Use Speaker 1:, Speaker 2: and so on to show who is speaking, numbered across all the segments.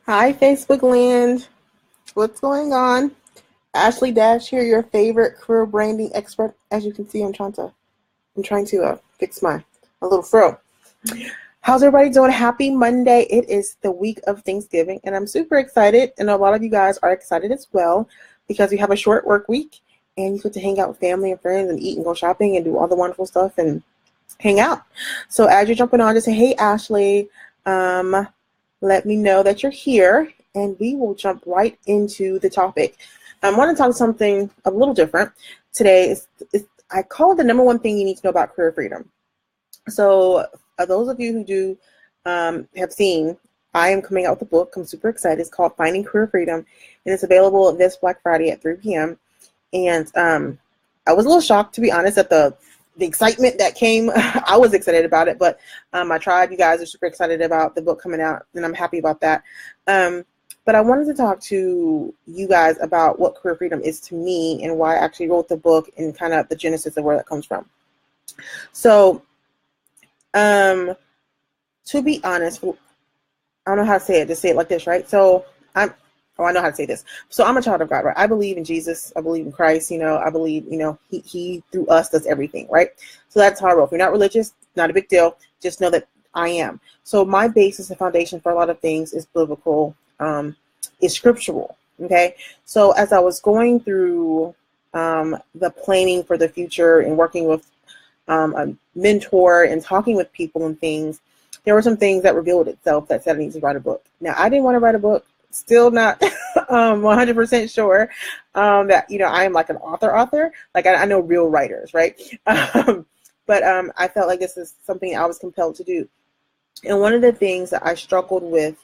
Speaker 1: Hi, Facebook land. What's going on? Ashley Dash here, your favorite career branding expert. As you can see, I'm trying to fix my little fro. How's everybody doing? Happy Monday. It is the week of Thanksgiving, and I'm super excited. And a lot of you guys are excited as well because we have a short work week and you get to hang out with family and friends and eat and go shopping and do all the wonderful stuff and hang out. So as you're jumping on, just say, hey, Ashley, let me know that you're here, and we will jump right into the topic. I want to talk something a little different today. I call it the number one thing you need to know about career freedom. So those of you who do have seen, I am coming out with a book. I'm super excited. It's called Finding Career Freedom, and it's available this Black Friday at 3 p.m. And I was a little shocked, to be honest, at the excitement that came. I was excited about it, but my tribe, you guys are super excited about the book coming out, and I'm happy about that. But I wanted to talk to you guys about what career freedom is to me and why I actually wrote the book and kind of the genesis of where that comes from. So, to be honest, I don't know how to say it. Just say it like this, right? So I know how to say this. So I'm a child of God, right? I believe in Jesus. I believe in Christ. I believe, he through us does everything, right? So that's how I roll. If you're not religious, not a big deal. Just know that I am. So my basis and foundation for a lot of things is biblical, is scriptural. Okay. So as I was going through the planning for the future and working with a mentor and talking with people and things, there were some things that revealed itself that said I need to write a book. Now, I didn't want to write a book. Still not 100% sure that, I am like an author. Like I know real writers, right? But I felt like this is something I was compelled to do. And one of the things that I struggled with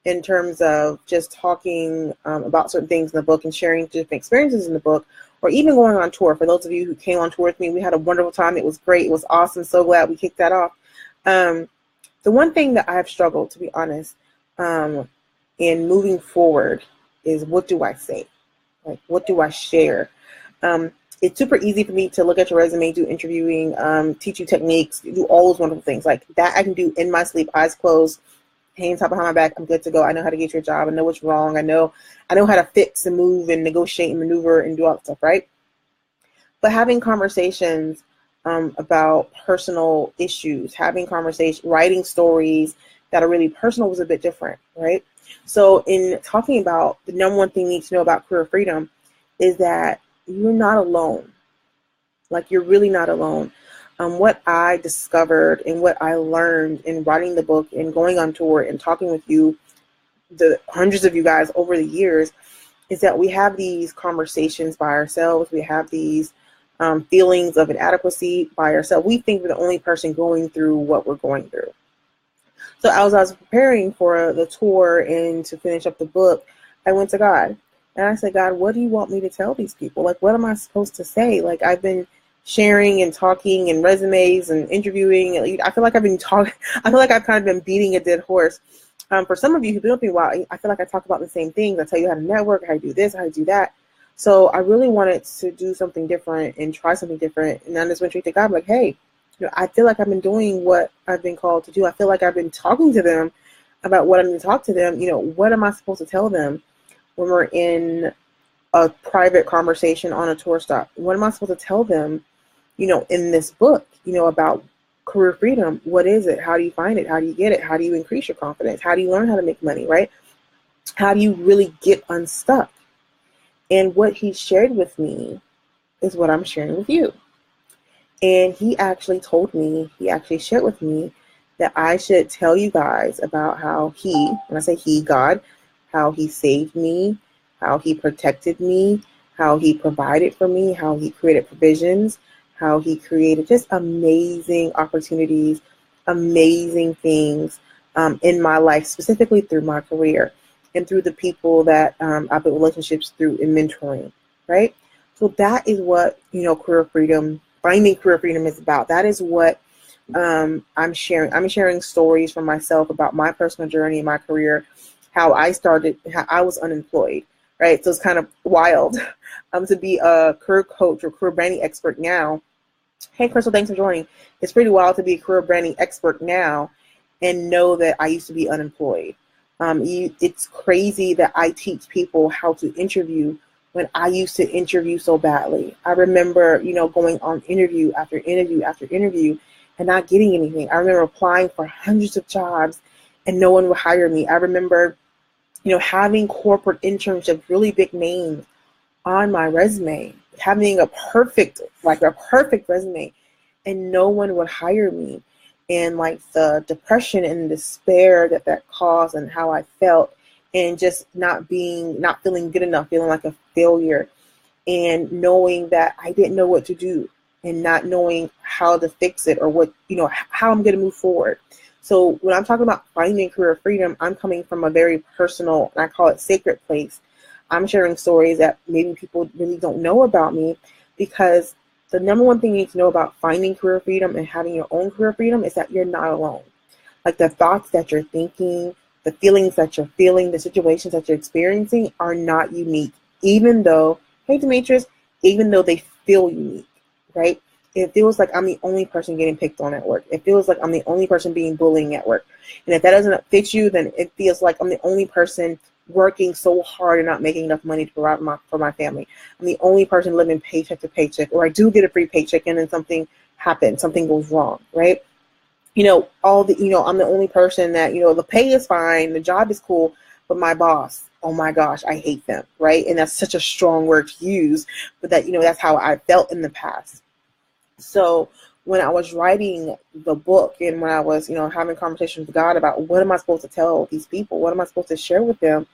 Speaker 1: in terms of just talking about certain things in the book and sharing different experiences in the book, or even going on tour. For those of you who came on tour with me, we had a wonderful time. It was great. It was awesome. So glad we kicked that off. The one thing that I have struggled, to be honest, in moving forward is, what do I say? Like, what do I share? It's super easy for me to look at your resume, do interviewing, teach you techniques, do all those wonderful things. Like that I can do in my sleep, eyes closed, hands top behind my back. I'm good to go. I know how to get your job. I know what's wrong. I know how to fix and move and negotiate and maneuver and do all that stuff, right? But having conversations about personal issues, having conversations, writing stories that are really personal was a bit different, right? So in talking about the number one thing you need to know about career freedom is that you're not alone. Like, you're really not alone. What I discovered and what I learned in writing the book and going on tour and talking with you, the hundreds of you guys over the years, is that we have these conversations by ourselves. We have these feelings of inadequacy by ourselves. We think we're the only person going through what we're going through. So as I was preparing for the tour and to finish up the book, I went to God and I said, God, what do you want me to tell these people? Like, what am I supposed to say? Like, I've been sharing and talking and resumes and interviewing. I feel like I've been talking. I feel like I've kind of been beating a dead horse. For some of you who've been with me a while, I feel like I talk about the same things. I tell you how to network, how to do this, how to do that. So I really wanted to do something different and try something different. And I just went straight to God, like, hey, I feel like I've been doing what I've been called to do. I feel like I've been talking to them about what I'm going to talk to them. What am I supposed to tell them when we're in a private conversation on a tour stop? What am I supposed to tell them, in this book, about career freedom? What is it? How do you find it? How do you get it? How do you increase your confidence? How do you learn how to make money, right? How do you really get unstuck? And what he shared with me is what I'm sharing with you. And he actually shared with me that I should tell you guys about how when I say he, God, how he saved me, how he protected me, how he provided for me, how he created provisions, how he created just amazing opportunities, amazing things in my life, specifically through my career and through the people that I've built relationships through in mentoring, right? So that is what, finding career freedom is about. That is what I'm sharing. I'm sharing stories from myself about my personal journey in my career, how I started, how I was unemployed, right? So it's kind of wild to be a career coach or career branding expert now. Hey, Crystal, thanks for joining. It's pretty wild to be a career branding expert now and know that I used to be unemployed. It's crazy that I teach people how to interview when I used to interview so badly. I remember, going on interview after interview after interview and not getting anything. I remember applying for hundreds of jobs and no one would hire me. I remember, having corporate internships, really big names on my resume, having a perfect resume, and no one would hire me. And like the depression and despair that caused and how I felt, and just not feeling good enough, feeling like a failure, and knowing that I didn't know what to do and not knowing how to fix it or what, how I'm going to move forward. So when I'm talking about finding career freedom, I'm coming from a very personal, and I call it sacred place. I'm sharing stories that maybe people really don't know about me, because the number one thing you need to know about finding career freedom and having your own career freedom is that you're not alone. Like the thoughts that you're thinking, the feelings that you're feeling, the situations that you're experiencing are not unique, even though, hey Demetrius, even though they feel unique, right? It feels like I'm the only person getting picked on at work. It feels like I'm the only person being bullied at work. And if that doesn't fit you, then it feels like I'm the only person working so hard and not making enough money to provide for my family. I'm the only person living paycheck to paycheck, or I do get a free paycheck and then something happens, something goes wrong, right? I'm the only person that, the pay is fine, the job is cool, but my boss, oh my gosh, I hate them, right? And that's such a strong word to use, but that, that's how I felt in the past. So when I was writing the book and when I was, having conversations with God about what am I supposed to tell these people? What am I supposed to share with them?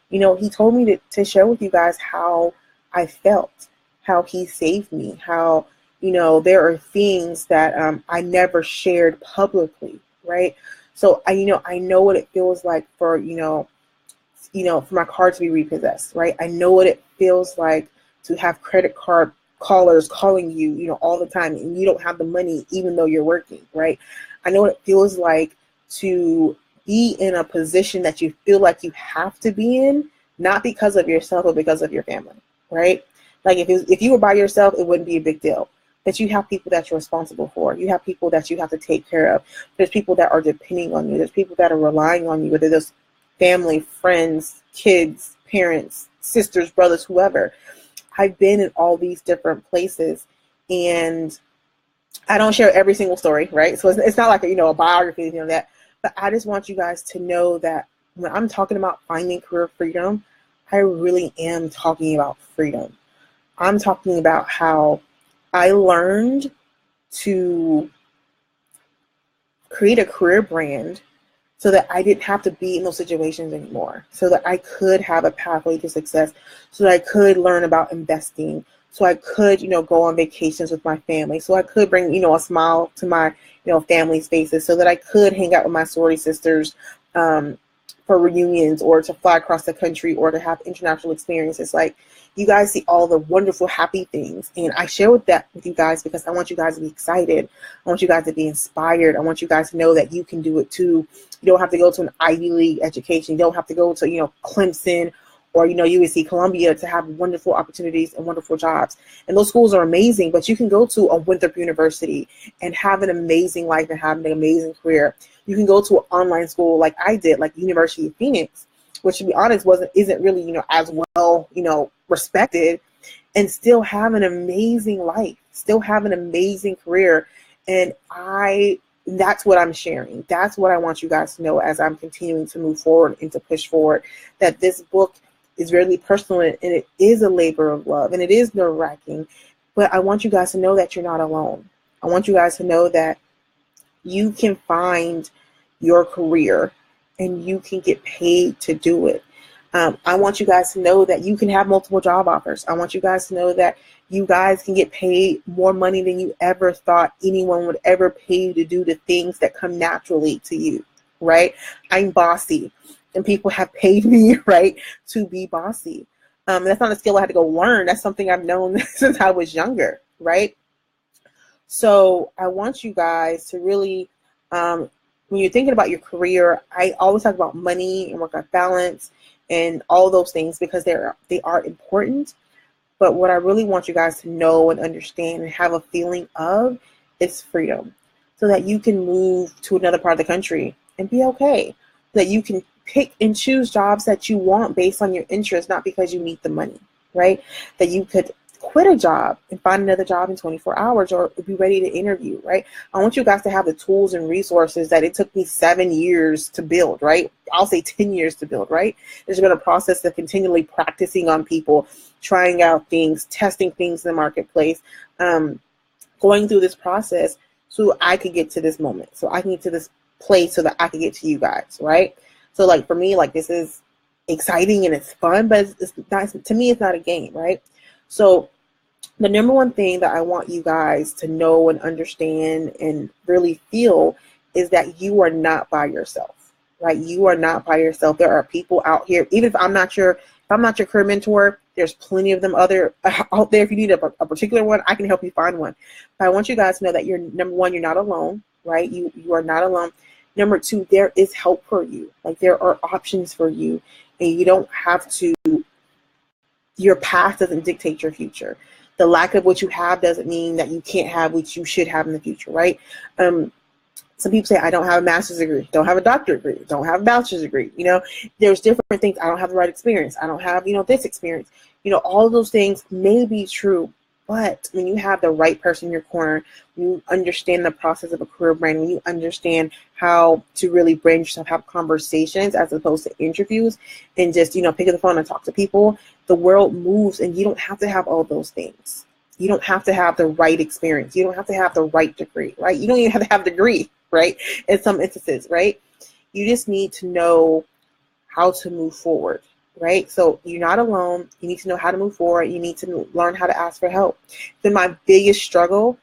Speaker 1: He told me to share with you guys how I felt, how he saved me, how, there are things that I never shared publicly, right? So I know what it feels like for, for my car to be repossessed, right? I know what it feels like to have credit card callers calling you, all the time, and you don't have the money even though you're working, right? I know what it feels like to be in a position that you feel like you have to be in, not because of yourself, but because of your family, right? Like if you were by yourself, it wouldn't be a big deal. But you have people that you're responsible for. You have people that you have to take care of. There's people that are depending on you. There's people that are relying on you, whether there's family, friends, kids, parents, sisters, brothers, whoever. I've been in all these different places, and I don't share every single story, right? So it's not like a biography, that. But I just want you guys to know that when I'm talking about finding career freedom, I really am talking about freedom. I'm talking about how I learned to create a career brand so that I didn't have to be in those situations anymore, so that I could have a pathway to success, so that I could learn about investing, so I could, go on vacations with my family, so I could bring, a smile to my, family's faces, so that I could hang out with my sorority sisters for reunions, or to fly across the country, or to have international experiences. Like, you guys see all the wonderful, happy things, and I share with you guys because I want you guys to be excited. I want you guys to be inspired. I want you guys to know that you can do it too. You don't have to go to an Ivy League education. You don't have to go to, Clemson or, USC Columbia to have wonderful opportunities and wonderful jobs. And those schools are amazing, but you can go to a Winthrop University and have an amazing life and have an amazing career. You can go to an online school like I did, like University of Phoenix, which, to be honest, isn't really, as well, respected, and still have an amazing life, still have an amazing career. And that's what I'm sharing. That's what I want you guys to know as I'm continuing to move forward and to push forward, that this book is really personal, and it is a labor of love, and it is nerve-wracking. But I want you guys to know that you're not alone. I want you guys to know that you can find your career and you can get paid to do it. I want you guys to know that you can have multiple job offers. I want you guys to know that you guys can get paid more money than you ever thought anyone would ever pay you to do the things that come naturally to you, right? I'm bossy, and people have paid me, right, to be bossy. That's not a skill I had to go learn. That's something I've known since I was younger, right? So I want you guys to really, when you're thinking about your career, I always talk about money and work-life balance and all those things because they are important. But what I really want you guys to know and understand and have a feeling of is freedom, so that you can move to another part of the country and be okay, so that you can pick and choose jobs that you want based on your interest, not because you need the money, right? That you could quit a job and find another job in 24 hours or be ready to interview, right? I want you guys to have the tools and resources that it took me 7 years to build, right? I'll say 10 years to build, right? There's been a process of continually practicing on people, trying out things, testing things in the marketplace, going through this process so I could get to this moment, so I can get to this place so that I can get to you guys, right? So like for me, like this is exciting and it's fun, but it's not, to me, it's not a game, right? So the number one thing that I want you guys to know and understand and really feel is that you are not by yourself, right? You are not by yourself. There are people out here, even if I'm not your career mentor, there's plenty of them out there. If you need a particular one, I can help you find one. But I want you guys to know that you're, number one, you're not alone, right? You are not alone. Number two, there is help for you. Like there are options for you, and you don't have to, your past doesn't dictate your future. The lack of what you have doesn't mean that you can't have what you should have in the future, right? Some people say, I don't have a master's degree, don't have a doctorate degree, don't have a bachelor's degree. You know, there's different things. I don't have the right experience. I don't have, this experience. All of those things may be true, but when you have the right person in your corner, when you understand the process of a career brand, when you understand how to really brand yourself, have conversations as opposed to interviews and just, pick up the phone and talk to people, the world moves and you don't have to have all those things. You don't have to have the right experience. You don't have to have the right degree, right? You don't even have to have a degree, right? In some instances, right? You just need to know how to move forward, right? So you're not alone. You need to know how to move forward. You need to learn how to ask for help. Then my biggest struggle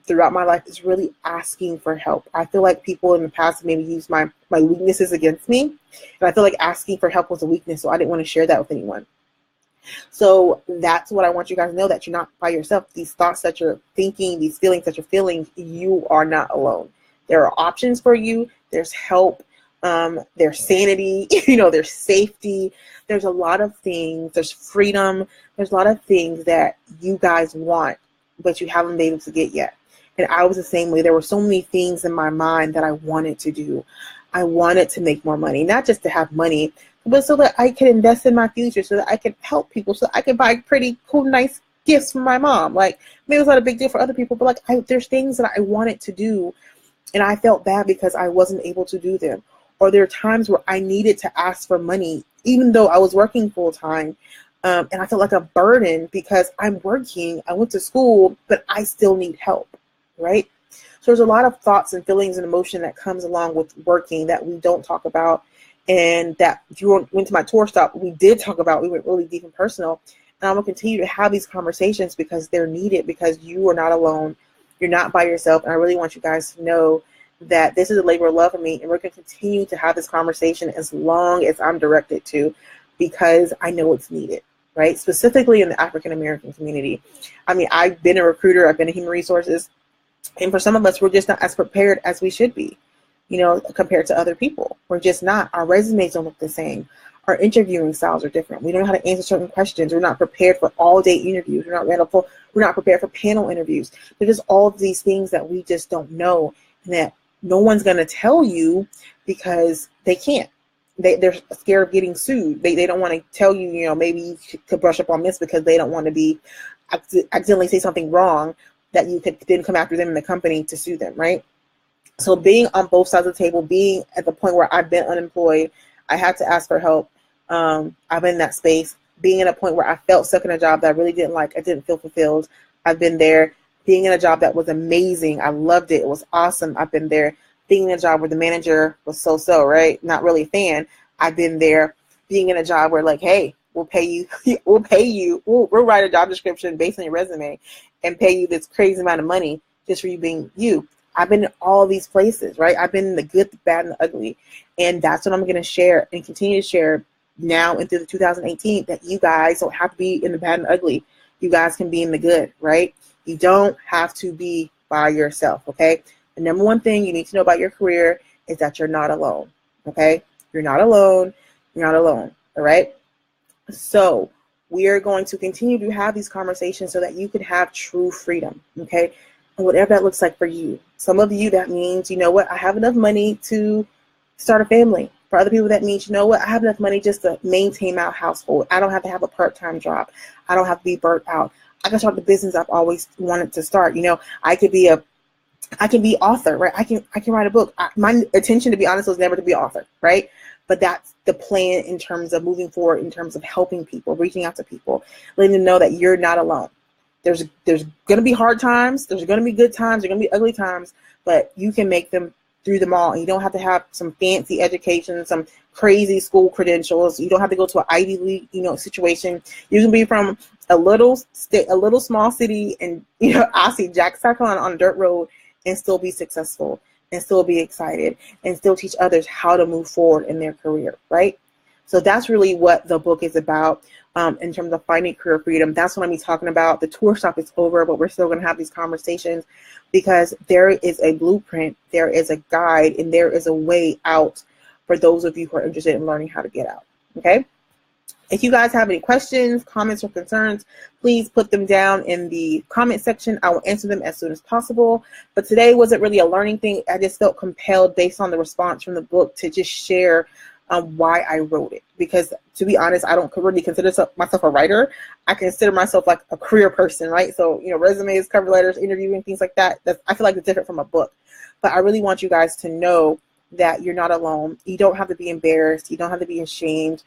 Speaker 1: throughout my life is really asking for help. I feel like people in the past maybe used my weaknesses against me. And I feel like asking for help was a weakness. So I didn't want to share that with anyone. So that's what I want you guys to know, that you're not by yourself. These thoughts that you're thinking, these feelings that you're feeling, you are not alone. There are options for you. There's help. There's sanity, there's safety. There's a lot of things. There's freedom. There's a lot of things that you guys want, but you haven't been able to get yet. And I was the same way. There were so many things in my mind that I wanted to do. I wanted to make more money, not just to have money, but so that I could invest in my future, so that I could help people, so I could buy pretty cool, nice gifts for my mom. Like, maybe it's not a big deal for other people, but there's things that I wanted to do, and I felt bad because I wasn't able to do them. Or there are times where I needed to ask for money, even though I was working full time. And I felt like a burden because I'm working, I went to school, but I still need help, right? So there's a lot of thoughts and feelings and emotion that comes along with working that we don't talk about. And that if you went to my tour stop, we did talk about, we went really deep and personal. And I'm going to continue to have these conversations because they're needed, because you are not alone. You're not by yourself. And I really want you guys to know that this is a labor of love for me. And we're going to continue to have this conversation as long as I'm directed to, because I know it's needed, right? Specifically in the African-American community. I mean, I've been a recruiter, I've been in human resources. And for some of us, we're just not as prepared as we should be, compared to other people. We're just not. Our resumes don't look the same. Our interviewing styles are different. We don't know how to answer certain questions. We're not prepared for all-day interviews. We're not prepared for panel interviews. There's just all of these things that we just don't know, and that no one's going to tell you because they can't. They're scared of getting sued. They don't want to tell you, maybe you could brush up on this, because they don't want to be accidentally say something wrong that you could then come after them in the company to sue them, right? So being on both sides of the table, being at the point where I've been unemployed, I had to ask for help. I've been in that space. Being at a point where I felt stuck in a job that I really didn't like, I didn't feel fulfilled. I've been there. Being in a job that was amazing, I loved it. It was awesome. I've been there. Being in a job where the manager was so-so, right? Not really a fan. I've been there. Being in a job where hey, we'll pay you. We'll write a job description based on your resume and pay you this crazy amount of money just for you being you. I've been in all these places, right? I've been in the good, the bad, and the ugly. And that's what I'm going to share and continue to share now into the 2018, that you guys don't have to be in the bad and ugly. You guys can be in the good, right? You don't have to be by yourself, okay? The number one thing you need to know about your career is that you're not alone, okay? You're not alone. You're not alone, all right? So we are going to continue to have these conversations so that you can have true freedom, okay? And whatever that looks like for you. Some of you, that means, I have enough money to start a family. For other people, that means, you know what, I have enough money just to maintain my household. I don't have to have a part-time job. I don't have to be burnt out. I can start the business I've always wanted to start. You know, I can be author, right? I can write a book. My intention, to be honest, was never to be an author, right? But that's the plan in terms of moving forward, in terms of helping people, reaching out to people, letting them know that you're not alone. There's going to be hard times. There's going to be good times. There's going to be ugly times, but you can make them through them all. And you don't have to have some fancy education, some crazy school credentials. You don't have to go to an Ivy League, you know, situation. You can be from a little small city, and, you know, I see Jack Cycle on a dirt road and still be successful and still be excited and still teach others how to move forward in their career, right? So that's really what the book is about, in terms of finding career freedom. That's what I'm talking about. The tour stop is over, but we're still going to have these conversations, because there is a blueprint, there is a guide, and there is a way out for those of you who are interested in learning how to get out, okay? If you guys have any questions, comments, or concerns, please put them down in the comment section. I will answer them as soon as possible. But today wasn't really a learning thing. I just felt compelled, based on the response from the book, to just share why I wrote it. Because, to be honest, I don't really consider myself a writer. I consider myself like a career person, right? So, you know, resumes, cover letters, interviewing, things like that. I feel like it's different from a book. But I really want you guys to know that you're not alone. You don't have to be embarrassed. You don't have to be ashamed.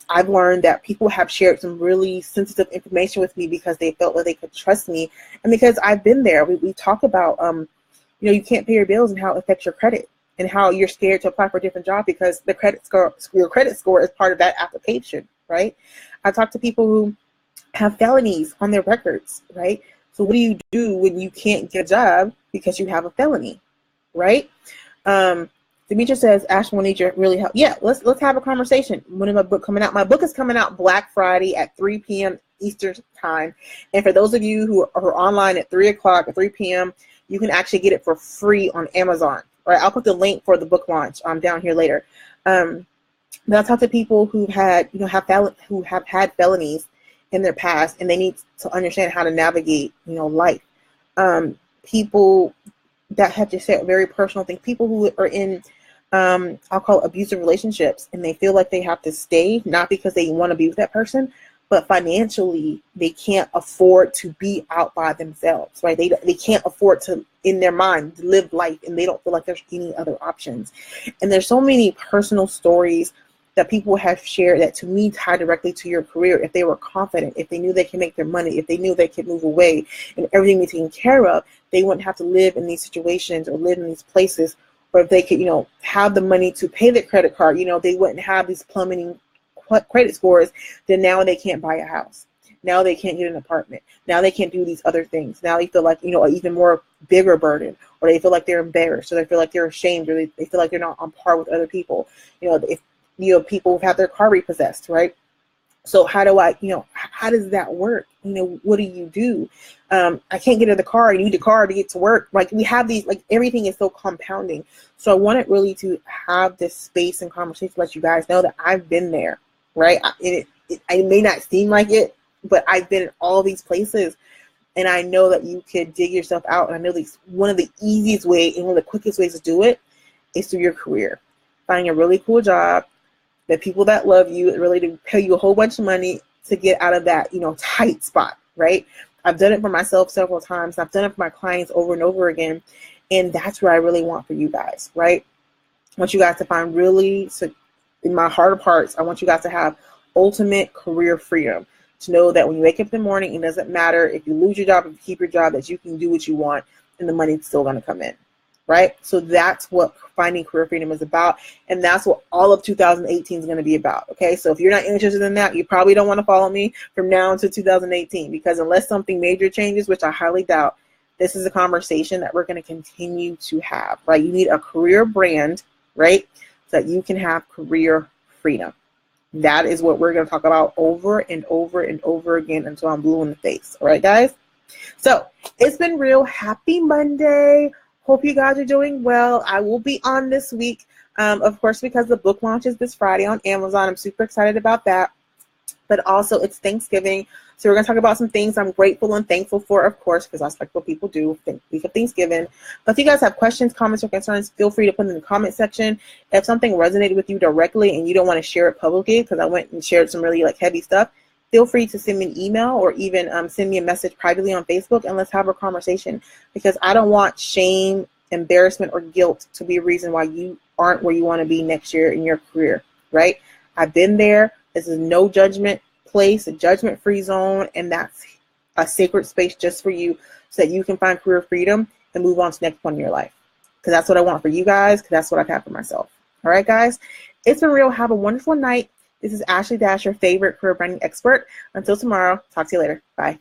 Speaker 1: I've learned that people have shared some really sensitive information with me because they felt that they could trust me, and because I've been there. We talk about, you know, you can't pay your bills and how it affects your credit, and how you're scared to apply for a different job because the your credit score is part of that application, right? I talk to people who have felonies on their records, right? So what do you do when you can't get a job because you have a felony, right? Demetra says, Ash will need your really help. Yeah, let's have a conversation. When is my book coming out? My book is coming out Black Friday at 3 p.m. Eastern time. And for those of you who are online at 3 o'clock or 3 p.m., you can actually get it for free on Amazon. All right, I'll put the link for the book launch down here later. But I talk to people who have had felonies in their past, and they need to understand how to navigate, you know, life. People that have just said very personal things. People who are in I'll call it abusive relationships, and they feel like they have to stay, not because they want to be with that person, but financially they can't afford to be out by themselves, right? They can't afford to, in their mind, live life, and they don't feel like there's any other options. And there's so many personal stories that people have shared that, to me, tie directly to your career. If they were confident, if they knew they could make their money, if they knew they could move away and everything be taken care of, they wouldn't have to live in these situations or live in these places. Or if they could, you know, have the money to pay their credit card, you know, they wouldn't have these plummeting credit scores. Then now they can't buy a house. Now they can't get an apartment. Now they can't do these other things. Now they feel like, you know, an even more bigger burden, or they feel like they're embarrassed, or they feel like they're ashamed, or they feel like they're not on par with other people. You know, if, you know, people who've had their car repossessed, right? So how does that work? You know, what do you do? I can't get in the car. I need a car to get to work. Like, we have these, like, everything is so compounding. So I wanted really to have this space and conversation to let you guys know that I've been there, right? It may not seem like it, but I've been in all these places, and I know that you could dig yourself out. And I know one of the easiest ways and one of the quickest ways to do it is through your career. Finding a really cool job, the people that love you, really to pay you a whole bunch of money to get out of that, you know, tight spot, right? I've done it for myself several times. I've done it for my clients over and over again. And that's what I really want for you guys, right? I want you guys to find really, so in my heart of hearts, I want you guys to have ultimate career freedom. To know that when you wake up in the morning, it doesn't matter if you lose your job, if you keep your job, that you can do what you want and the money's still going to come in. Right? So that's what finding career freedom is about. And that's what all of 2018 is going to be about. Okay. So if you're not interested in that, you probably don't want to follow me from now until 2018, because unless something major changes, which I highly doubt, this is a conversation that we're going to continue to have, right? You need a career brand, right? So that you can have career freedom. That is what we're going to talk about over and over and over again until I'm blue in the face. All right, guys? So it's been real. Happy Monday. Hope you guys are doing well. I will be on this week, of course, because the book launches this Friday on Amazon. I'm super excited about that. but also it's Thanksgiving. So we're going to talk about some things I'm grateful and thankful for, of course, because that's like what people do, week of Thanksgiving. But if you guys have questions, comments, or concerns, feel free to put them in the comment section. If something resonated with you directly and you don't want to share it publicly, because I went and shared some really like heavy stuff, feel free to send me an email or even send me a message privately on Facebook, and let's have a conversation, because I don't want shame, embarrassment, or guilt to be a reason why you aren't where you want to be next year in your career, right? I've been there. This is no judgment place, a judgment-free zone, and that's a sacred space just for you so that you can find career freedom and move on to the next point in your life. Because that's what I want for you guys, because that's what I've had for myself. All right, guys? It's been real. Have a wonderful night. This is Ashley Dash, your favorite career branding expert. Until tomorrow, talk to you later. Bye.